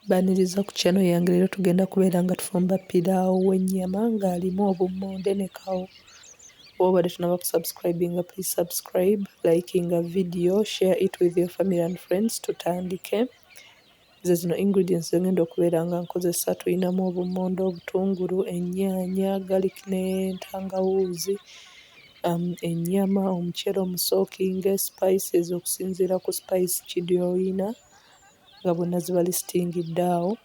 Baniriza ku channel yange leero tugenda kubeera nga tufumba pilau w'ennyama ng'alimu obummonde ne kawo. Bw'obadde tonaba kusubscribinga, please subscribe, likinga video, share it with your family and friends. Tutandike. Ze zino ingredients ze ngenda okubeera nga nkozesa. Tulinamu obummonde, obutungulu, ennyaanya, garlic n'entangawuuzi, ennyama, omuceere omusookinge, spices okusinziira ku spice ki gy'olina nga bonna ziba listingidde awo.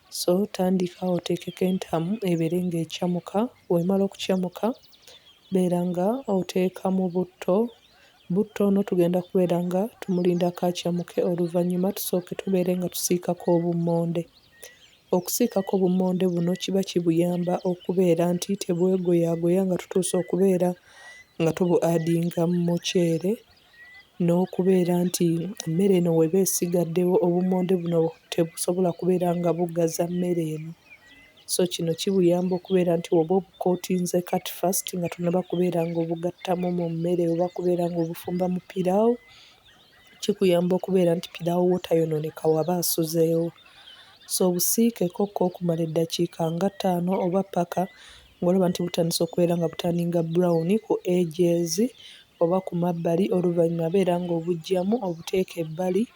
So tandika oteekeko entamu ebeere ng'ekyamuka. Bw'emala okucamuka beera nga oteekamu butto. Butto ono tugenda kubeera nga tumulindako acyamuke, oluvannyuma tusooke tubeere nga tusiikako obummonde. Okusiikako obummonde buno kiba kibuyamba okubeera nti tebwegoyaagoya nga tutuuse okubeera nga tubu-addinga mu muceere, n'okubeera nti emmere eno weba esigaddewo obummonde buno tebusobola kubeera nga bugaza mmere eno. So kino kibuyamba okubeera nti oba obukootinze kati first nga tonaba kubeera ng'obugattamu mu mmere oba kubeera ng'obufumba mu pilau, kikuyamba okubeera nti pilau wo tayonooneka waba asuzeewo. So obusiikekokko okumala eddakiika nga 5 oba paka ng'olaba nti butandise okubeera nga butandinga brown ku edges oba ku mabbali, oluvannyuma beera ng'obuggyamu obuteeka ebbali.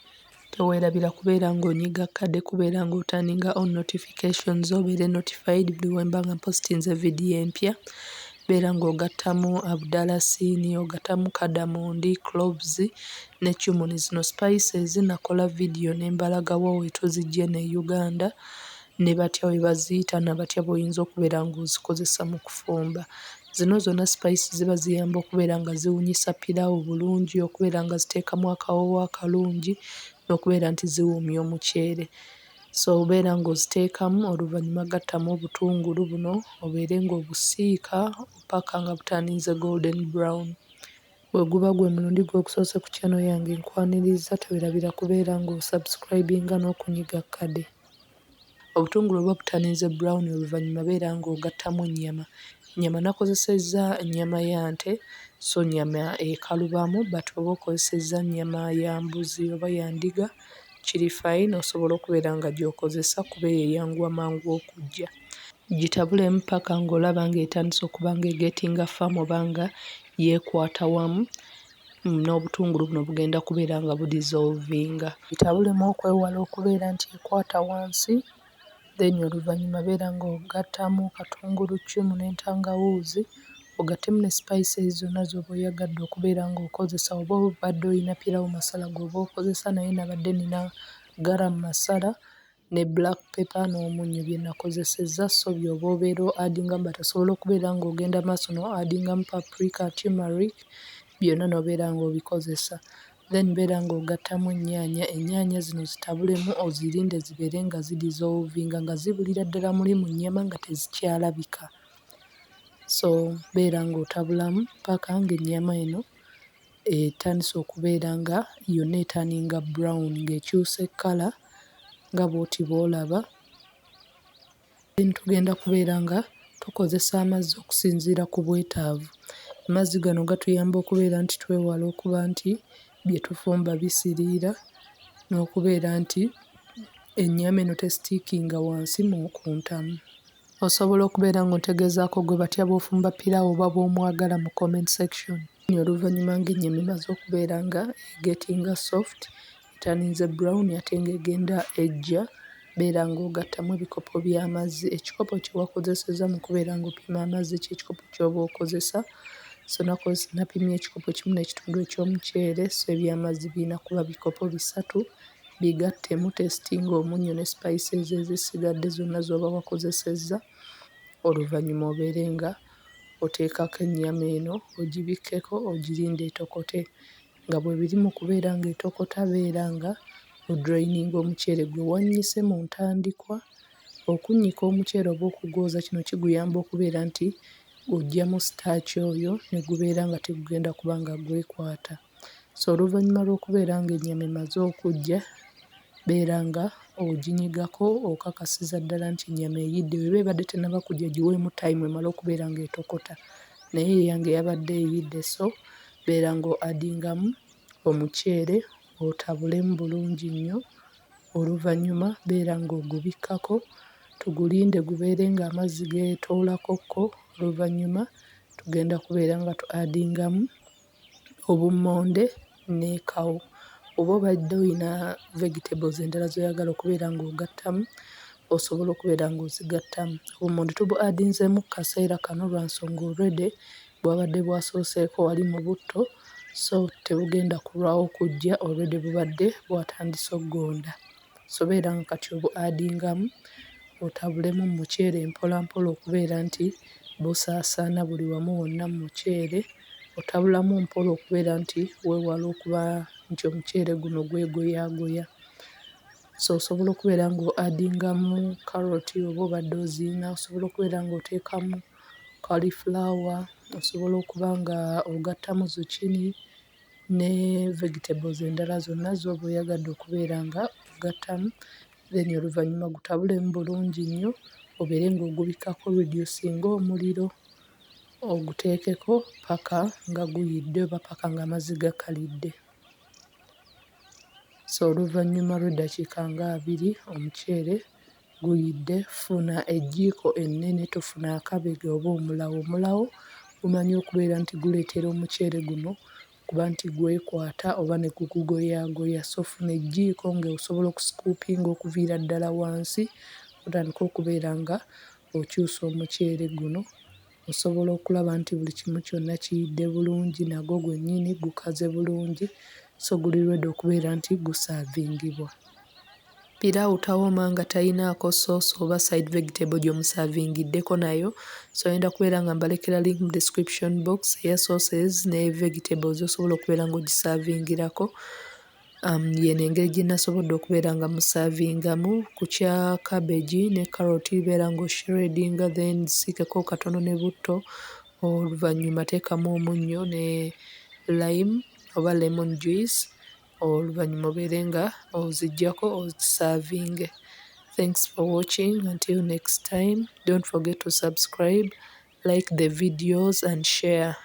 Teweerabira kubeera ng'onyiga kkade, kubeera ng'otandinga on notifications obeere notified buli we mba nga postinze vidiyo empya. Beera ng'ogattamu abudalasiini, ogattamu cardamom, cloves ne cummin. Zino spices nakola vidiyo ne mbalagawo we tuziggye ne Uganda, ne batya we baziyita na batya bw'oyinza okubeera ng'ozikozesa mu kufumba. Zino zonna spices ziba ziyamba okubeera nga ziwunyisa pilau bulungi, okubeera nga ziteekamu akawoowo akalungi n'okubeera nti ziwoomya omuceere. So obeera ng'oziteekamu, oluvannyuma gattamu obutungulu buno obeere ng'obusiika paka nga butandinze golden brown. Bwe guba gwe mulundi gw'okusoose ku channel yange nkwaniriza teweerabira kubeera ng'osubscribinga n'okunyiga kkade. Obutungulu bwe butandinze brown oluvannyuma beera ng'ogattamu ennyama. Ennyama nakozesezza nnyama ya nte, so nnyama ekalubamu, but oba okozesezza nnyama ya mbuzi oba ya ndiga kiri fine, osobola okubeera nga gy'okozesa kuba eyanguwa mangu okujja. Gitabulemu paka ng'olaba ng'etandise okuba ng'egetinga firm oba nga yeekwata wamu, n'obutungulu buno bugenda kubeera nga budissolvinga. Gitabulemu okwewala okubeera nti ekwata wansi, then oluvannyuma beera ng'ogattamu katungulu, ccumu n'entangawuuzi, ogattemu ne spices zonna z'oba oyagadde okubeera ng'okozesa. Oba obadde olina pilau masala gw'oba okozesa, naye nabadde nina garam masala ne black pepper n'omunnyo bye nakozesezza, so by'oba obeera o-addingamu, but osobola okubeera ng'ogenda maaso no-addingamu paprika, turmeric, byonna n'obeera ng'obikozesa. Then beera ng'ogattamu ennyaanya zino zitabulemu ozirinde zibeere nga zidissolvinga nga zibulira ddala muli mu nnyama nga tezikyalabika. So beera ng'otabulamu paka ng'ennyama eno etandise okubeera nga yonna etandinga brown ng'ekyusa ekkala nga bw'oti bw'olaba. Then tugenda kubeera nga tukozesa amazzi okusinziira ku bwetaavu. Amazzi gano gatuyamba okubeera nti twewala okuba nti bye tufumba bisiriira, n'okubeera nti ennyama eno tesitiikinga wansi ku ntamu. Osobola okubeera ng'otegeezaako gwe batya bw'ofumba pilau oba bw'omwagala mu comment section. Oluvannyuma ng'ennyama emaze okubeera nga egetinga soft, etandinze brown ate ng'egenda ejja, beera ng'ogattamu ebikopo by'amazzi. Ekikopo kye wakozesezza mu kubeera ng'opima amazzi ky'ekikopo ky'oba okozesa. So napimye ekikopo 1.5 eky'omuceere, so eby'amazzi birina kuba bikopo 3. Bigattemu, testinga omunnyo ne spices ezisigadde zonna z'oba wakozesezza. Oluvannyuma obeere nga oteekako ennyama eno ogibikkeko, ogirinde etokote. Nga bwe biri mu kubeera ng'etokota beera nga odraininga omuceere gwe wannyise mu ntandikwa. Okunnyika omuceere oba okugwoza, kino kiguyamba okubeera nti oggyamu starch oyo ne gubeera nga tegugenda kuba nga gwekwata. So oluvannyuma lw'okubeera ng'ennyama emaze okujja, beera nga oginyigako okakasiza ddala nti ennyama eyidde. Weba ebadde tennaba kujja giweemu time emale okubeera ng'etokota, naye eyange yabadde eyidde. So beera ng'oaddingamu omuceere, otabulemu bulungi nnyo, oluvannyuma beera ng'ogubikkako, tugulinde gubeere ng'amazzi geetoolakokko, oluvannyuma tugenda kubeera nga tu-adingamu obummonde ne kawo. Oba obadde oyina vegetables endala z'oyagala okubeera ng'ogattamu, osobola okubeera ng'ozigattamu. Obummonde tubu-adinzeemu ku kaseera kano lwa nsonga already bwabadde bwasooseeko wali mu butto, so tebugenda kulwawo kujja, already bubadde bwatandise okgonda. So beera nga kati obu-adingamu otabulemu mu muceere mpola mpola okubeera nti busaasaana buli wamu wonna mu muceere, otabulamu mpola okubeera nti weewala okuba nti omuceere guno gwegoyaagoya. So osobola okubeera ng'o-adingamu carrot oba obadde oziyina, osobola okubeera ng'oteekamu cauliflower, osobola okuba nga ogattamu zucchini ne vegetables endala zonna z'oba oyagadde okubeera nga ogattamu, then oluvannyuma gutabulemu bulungi nnyo, obeere ng'ogubikkako reducinga omuliro, oguteekeko paka nga guyidde oba paka ng'amazzi gakalidde. So oluvannyuma lw'eddakiika nga 2 omuceere guyidde, funa eggiiko ennene, tofuna akabege oba omulawo. Omulawo gumanyi okubeera nti guleetera omuceere guno kuba nti gwekwata oba ne gugugoyaagoya. So funa eggiiko ng'osobola okusikuupinga okuviira ddala wansi, otandike okubeera nga okyusa omuceere guno. Osobola okulaba nti buli kimu kyonna kiyidde bulungi, nagwo gwennyini gukaze bulungi, so guli ready okubeera nti gusaavingibwa. Pilau tawooma nga tayinaako sauce oba side vegetable gy'omusaavingiddeko nayo, so oyenda kubeera nga mbalekera link mu description box eya sauces ne vegetables osobola okubeera ng'ogisaavingirako. Yeno engeri gye nasobodde okubeera nga musaavingamu ku kya cabbage ne carrot, beera ng'oshreddinga then zisiikeko katono ne butto, oluvannyuma teekamu omunnyo ne lime oba lemon juice, oluvannyuma obeere nga oziggyako ozisaavinge. Thanks for watching. Until next time, don't forget to subscribe, like the videos and share.